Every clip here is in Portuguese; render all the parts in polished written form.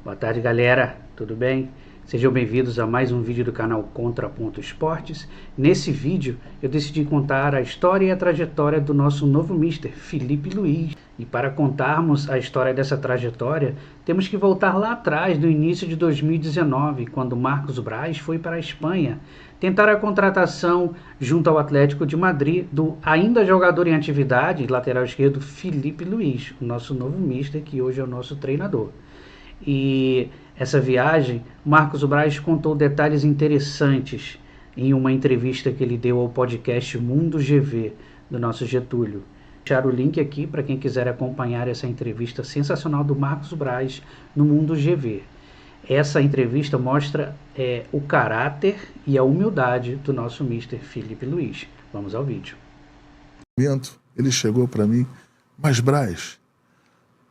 Boa tarde, galera, tudo bem? Sejam bem-vindos a mais um vídeo do canal Contraponto Esportes. Nesse vídeo eu decidi contar a história e a trajetória do nosso novo mister, Felipe Luiz. E para contarmos a história dessa trajetória, temos que voltar lá atrás, no início de 2019, quando Marcos Braz foi para a Espanha tentar a contratação junto ao Atlético de Madrid do ainda jogador em atividade, lateral esquerdo, Felipe Luiz, o nosso novo mister, que hoje é o nosso treinador. E essa viagem, Marcos Braz contou detalhes interessantes em uma entrevista que ele deu ao podcast Mundo GV, do nosso Getúlio. Vou deixar o link aqui para quem quiser acompanhar essa entrevista sensacional do Marcos Braz no Mundo GV. Essa entrevista mostra o caráter e a humildade do nosso mister Felipe Luiz. Vamos ao vídeo. Ele chegou para mim, mas Braz,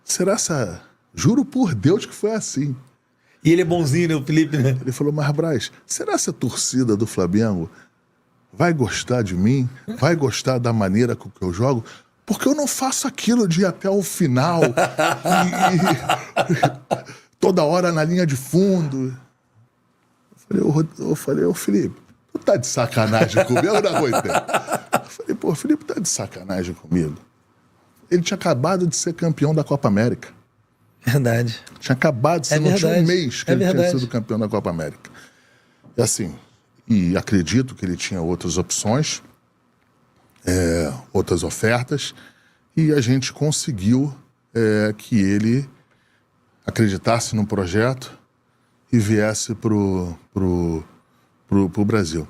será essa... Juro por Deus que foi assim. E ele é bonzinho, né, o Felipe, né? Ele falou, mas Braz, será essa torcida do Flamengo vai gostar de mim? Vai gostar da maneira com que eu jogo? Porque eu não faço aquilo de ir até o final e toda hora na linha de fundo. Eu falei, ô Felipe, tu tá de sacanagem comigo, né, Roiter? Eu falei, pô, Felipe tá de sacanagem comigo. Ele tinha acabado de ser campeão da Copa América. Verdade. Tinha acabado, você não tinha um mês que ele tinha sido campeão da Copa América. E assim, e acredito que ele tinha outras opções, outras ofertas, e a gente conseguiu que ele acreditasse no projeto e viesse pro Brasil.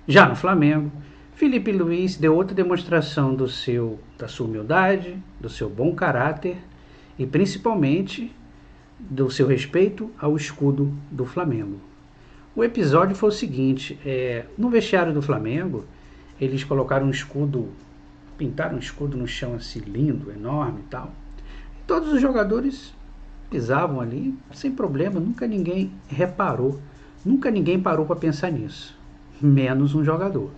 Já no Flamengo, Felipe Luiz deu outra demonstração da sua humildade, do seu bom caráter e principalmente do seu respeito ao escudo do Flamengo. O episódio foi o seguinte, no vestiário do Flamengo, eles colocaram um escudo, pintaram um escudo no chão assim, lindo, enorme e tal. E todos os jogadores pisavam ali, sem problema, nunca ninguém reparou, nunca ninguém parou para pensar nisso, menos um jogador,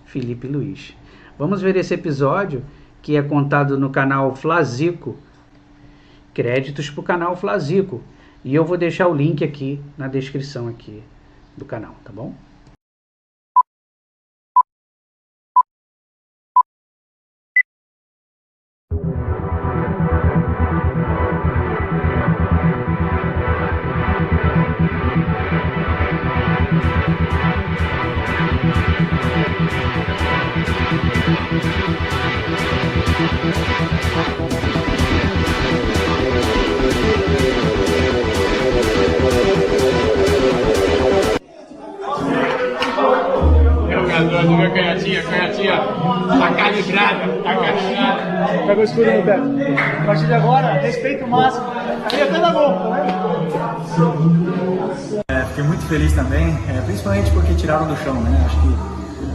Felipe Luiz. Vamos ver esse episódio, que é contado no canal Flazico. Créditos para o canal Flazico. E eu vou deixar o link aqui na descrição aqui do canal, tá bom? Canhotinha, tá calibrada, tá caixada. Pega o escudo no teto. A partir de agora, respeito máximo. Aqui até dá gol, tá vendo? Fiquei muito feliz também, principalmente porque tiraram do chão, né? Acho que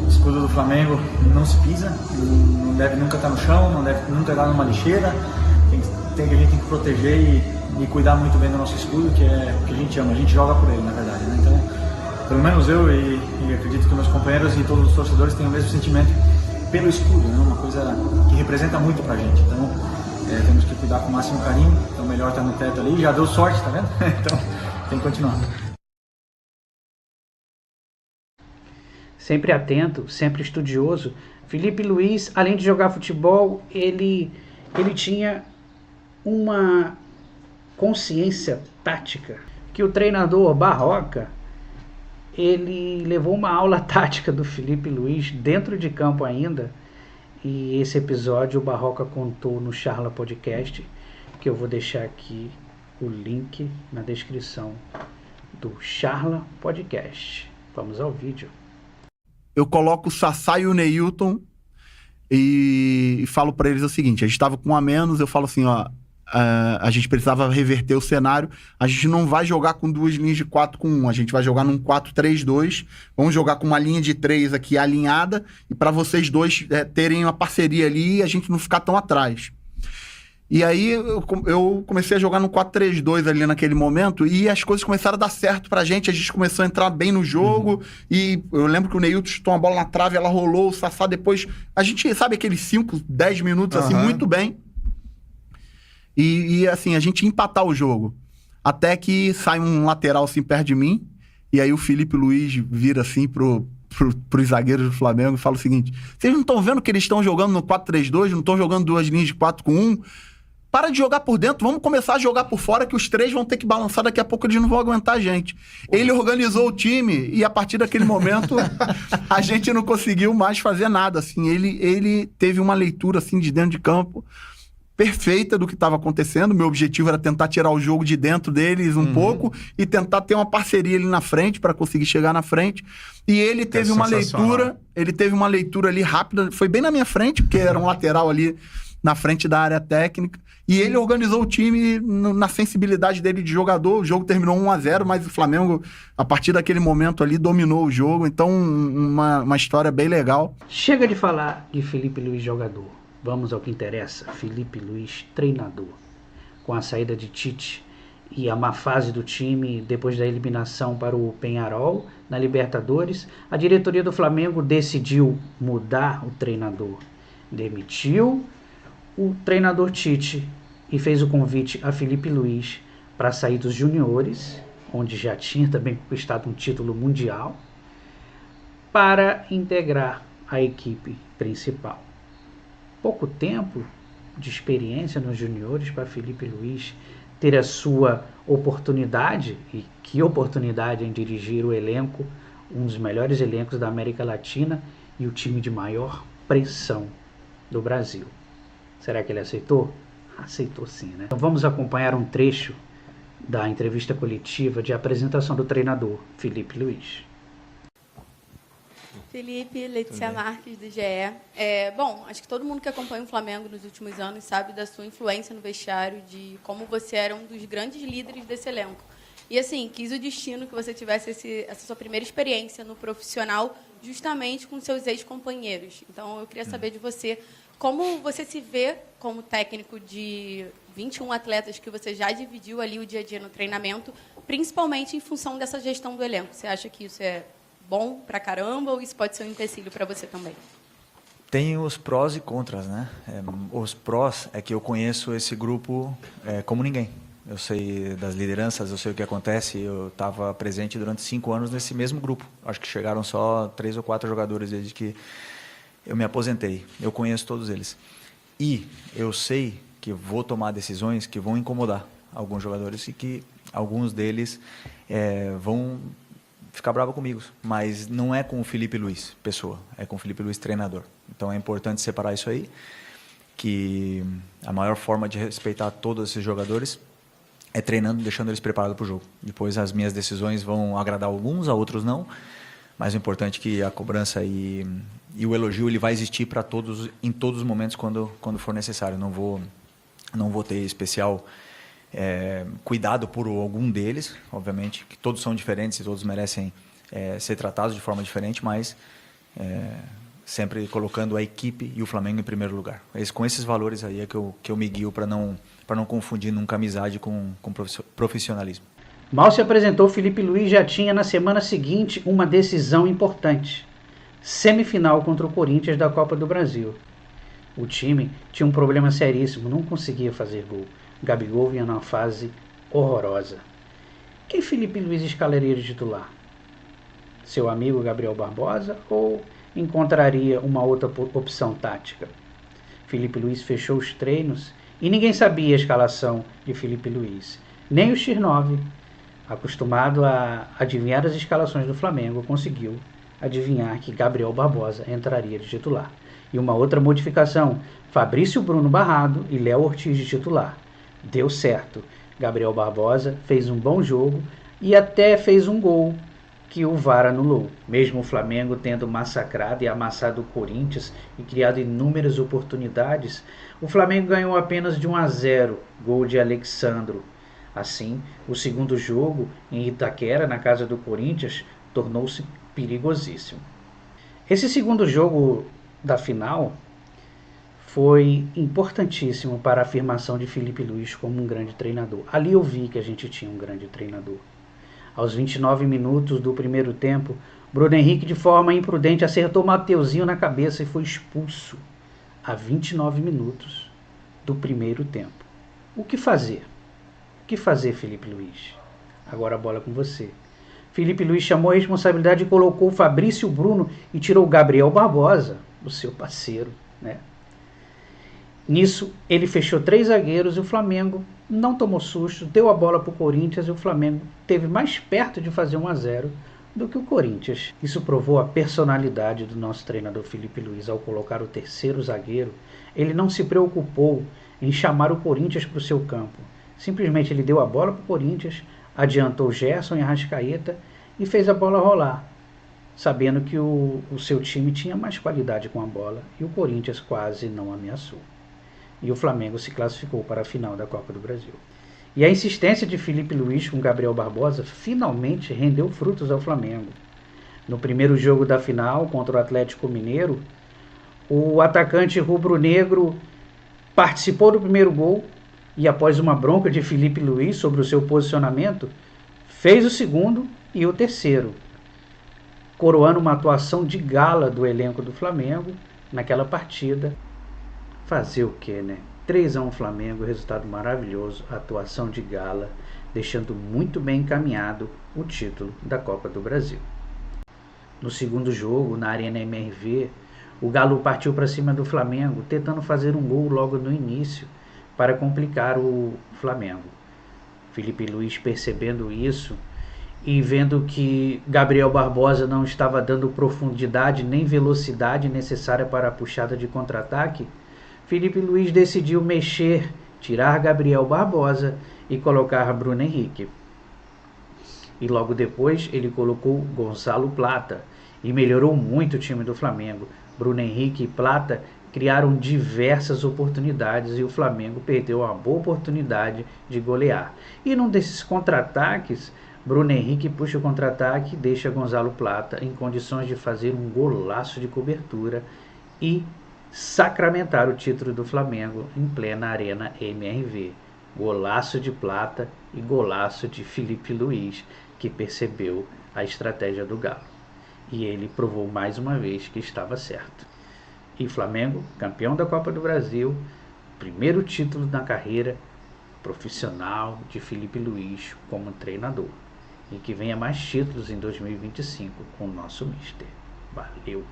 o escudo do Flamengo não se pisa, não deve nunca estar no chão, não deve nunca estar numa lixeira. A gente tem que proteger e cuidar muito bem do nosso escudo, que é o que a gente ama, a gente joga por ele, na verdade, né? Então, pelo menos eu e acredito que meus companheiros e todos os torcedores têm o mesmo sentimento pelo escudo, né? Uma coisa que representa muito pra gente. Então, temos que cuidar com o máximo carinho. Então, melhor estar no teto ali. Já deu sorte, tá vendo? Então, tem que continuar. Sempre atento, sempre estudioso. Felipe Luiz, além de jogar futebol, ele tinha uma consciência tática que o treinador Barroca, ele levou uma aula tática do Felipe Luiz dentro de campo ainda, e esse episódio o Barroca contou no Charla Podcast, que eu vou deixar aqui o link na descrição do Charla Podcast. Vamos ao vídeo. Eu coloco o Sassá e o Neilton e falo para eles o seguinte, a gente estava com um a menos, eu falo assim, ó, a gente precisava reverter o cenário, a gente não vai jogar com duas linhas de 4-1, a gente vai jogar num 4-3-2, vamos jogar com uma linha de 3 aqui alinhada, e para vocês dois terem uma parceria ali e a gente não ficar tão atrás. E aí eu comecei a jogar no 4-3-2 ali naquele momento e as coisas começaram a dar certo pra gente, a gente começou a entrar bem no jogo, e eu lembro que o Neilton chutou uma bola na trave, ela rolou, o Sassá depois, a gente sabe aqueles 5, 10 minutos assim, muito bem. E assim, a gente ia empatar o jogo. Até que sai um lateral assim perto de mim, e aí o Felipe Luiz vira assim pros zagueiros do Flamengo e fala o seguinte: vocês não estão vendo que eles estão jogando no 4-3-2, não estão jogando 2 linhas de 4 com 1? Para de jogar por dentro, vamos começar a jogar por fora, que os 3 vão ter que balançar, daqui a pouco eles não vão aguentar a gente. Ele organizou o time e a partir daquele momento a gente não conseguiu mais fazer nada, assim. Ele teve uma leitura assim de dentro de campo perfeita do que estava acontecendo. Meu objetivo era tentar tirar o jogo de dentro deles um pouco e tentar ter uma parceria ali na frente para conseguir chegar na frente. E ele teve uma leitura ali rápida, foi bem na minha frente, porque era um lateral ali na frente da área técnica, e ele organizou o time na sensibilidade dele de jogador. O jogo terminou 1-0, mas o Flamengo, a partir daquele momento ali, dominou o jogo. Então, uma história bem legal. Chega de falar de Felipe Luiz jogador. Vamos ao que interessa. Felipe Luiz treinador. Com a saída de Tite e a má fase do time depois da eliminação para o Peñarol na Libertadores, a diretoria do Flamengo decidiu mudar o treinador. Demitiu o treinador Tite e fez o convite a Felipe Luiz para sair dos juniores, onde já tinha também conquistado um título mundial, para integrar a equipe principal. Pouco tempo de experiência nos juniores para Felipe Luiz ter a sua oportunidade, e que oportunidade em dirigir o elenco, um dos melhores elencos da América Latina e o time de maior pressão do Brasil. Será que ele aceitou? Aceitou sim, né? Então vamos acompanhar um trecho da entrevista coletiva de apresentação do treinador Felipe Luiz. Felipe, Letícia Marques, do GE. Bom, acho que todo mundo que acompanha o Flamengo nos últimos anos sabe da sua influência no vestiário, de como você era um dos grandes líderes desse elenco. E, assim, quis o destino que você tivesse essa sua primeira experiência no profissional justamente com seus ex-companheiros. Então, eu queria saber de você como você se vê como técnico de 21 atletas que você já dividiu ali o dia a dia no treinamento, principalmente em função dessa gestão do elenco. Você acha que isso é bom pra caramba ou isso pode ser um empecilho para você também? Tem os prós e contras, né? Os prós é que eu conheço esse grupo como ninguém. Eu sei das lideranças, eu sei o que acontece. Eu estava presente durante 5 anos nesse mesmo grupo. Acho que chegaram só 3 ou 4 jogadores desde que eu me aposentei. Eu conheço todos eles. E eu sei que vou tomar decisões que vão incomodar alguns jogadores e que alguns deles vão ficar bravos comigo. Mas não é com o Felipe Luiz, pessoa. É com o Felipe Luiz, treinador. Então é importante separar isso aí, que a maior forma de respeitar todos esses jogadores é treinando, deixando eles preparados para o jogo. Depois as minhas decisões vão agradar alguns, a outros não. Mas o importante é que a cobrança e o elogio ele vai existir para todos, em todos os momentos, quando for necessário. Não vou ter especial cuidado por algum deles, obviamente, que todos são diferentes e todos merecem ser tratados de forma diferente, mas sempre colocando a equipe e o Flamengo em primeiro lugar. Com esses valores aí é que eu me guio para não confundir nunca amizade com profissionalismo. Mal se apresentou, Felipe Luiz já tinha na semana seguinte uma decisão importante. Semifinal contra o Corinthians da Copa do Brasil. O time tinha um problema seríssimo, não conseguia fazer gol. Gabigol vinha numa fase horrorosa. Quem Felipe Luiz escalaria de titular? Seu amigo Gabriel Barbosa ou encontraria uma outra opção tática? Felipe Luiz fechou os treinos e ninguém sabia a escalação de Felipe Luiz. Nem o X9, acostumado a adivinhar as escalações do Flamengo, conseguiu adivinhar que Gabriel Barbosa entraria de titular. E uma outra modificação, Fabrício Bruno Barrado e Léo Ortiz de titular. Deu certo. Gabriel Barbosa fez um bom jogo e até fez um gol que o VAR anulou. Mesmo o Flamengo tendo massacrado e amassado o Corinthians e criado inúmeras oportunidades, o Flamengo ganhou apenas de 1-0, gol de Alexandro. Assim, o segundo jogo em Itaquera, na casa do Corinthians, tornou-se perigosíssimo. Esse segundo jogo da final foi importantíssimo para a afirmação de Felipe Luiz como um grande treinador. Ali eu vi que a gente tinha um grande treinador. Aos 29 minutos do primeiro tempo, Bruno Henrique, de forma imprudente, acertou Mateuzinho na cabeça e foi expulso a 29 minutos do primeiro tempo. O que fazer? O que fazer, Felipe Luiz? Agora a bola é com você. Felipe Luiz chamou a responsabilidade e colocou o Fabrício Bruno e tirou o Gabriel Barbosa, o seu parceiro, né? Nisso, ele fechou 3 zagueiros e o Flamengo não tomou susto, deu a bola para o Corinthians e o Flamengo esteve mais perto de fazer 1-0 do que o Corinthians. Isso provou a personalidade do nosso treinador Felipe Luiz. Ao colocar o terceiro zagueiro, ele não se preocupou em chamar o Corinthians para o seu campo. Simplesmente ele deu a bola para o Corinthians, adiantou Gerson e Arrascaeta e fez a bola rolar, sabendo que o seu time tinha mais qualidade com a bola e o Corinthians quase não ameaçou. E o Flamengo se classificou para a final da Copa do Brasil. E a insistência de Felipe Luiz com Gabriel Barbosa finalmente rendeu frutos ao Flamengo. No primeiro jogo da final contra o Atlético Mineiro, o atacante rubro-negro participou do primeiro gol e, após uma bronca de Felipe Luiz sobre o seu posicionamento, fez o segundo e o terceiro, coroando uma atuação de gala do elenco do Flamengo naquela partida. Fazer o que, né? 3-1 Flamengo, resultado maravilhoso, atuação de gala, deixando muito bem encaminhado o título da Copa do Brasil. No segundo jogo, na Arena MRV, o Galo partiu para cima do Flamengo, tentando fazer um gol logo no início para complicar o Flamengo. Felipe Luiz, percebendo isso e vendo que Gabriel Barbosa não estava dando profundidade nem velocidade necessária para a puxada de contra-ataque, Felipe Luiz decidiu mexer, tirar Gabriel Barbosa e colocar Bruno Henrique. E logo depois ele colocou Gonzalo Plata e melhorou muito o time do Flamengo. Bruno Henrique e Plata criaram diversas oportunidades e o Flamengo perdeu uma boa oportunidade de golear. E num desses contra-ataques, Bruno Henrique puxa o contra-ataque e deixa Gonzalo Plata em condições de fazer um golaço de cobertura e sacramentar o título do Flamengo em plena Arena MRV. Golaço de Plata e golaço de Felipe Luiz, que percebeu a estratégia do Galo. E ele provou mais uma vez que estava certo. E Flamengo, campeão da Copa do Brasil, primeiro título na carreira profissional de Felipe Luiz como treinador. E que venha mais títulos em 2025 com o nosso mister. Valeu!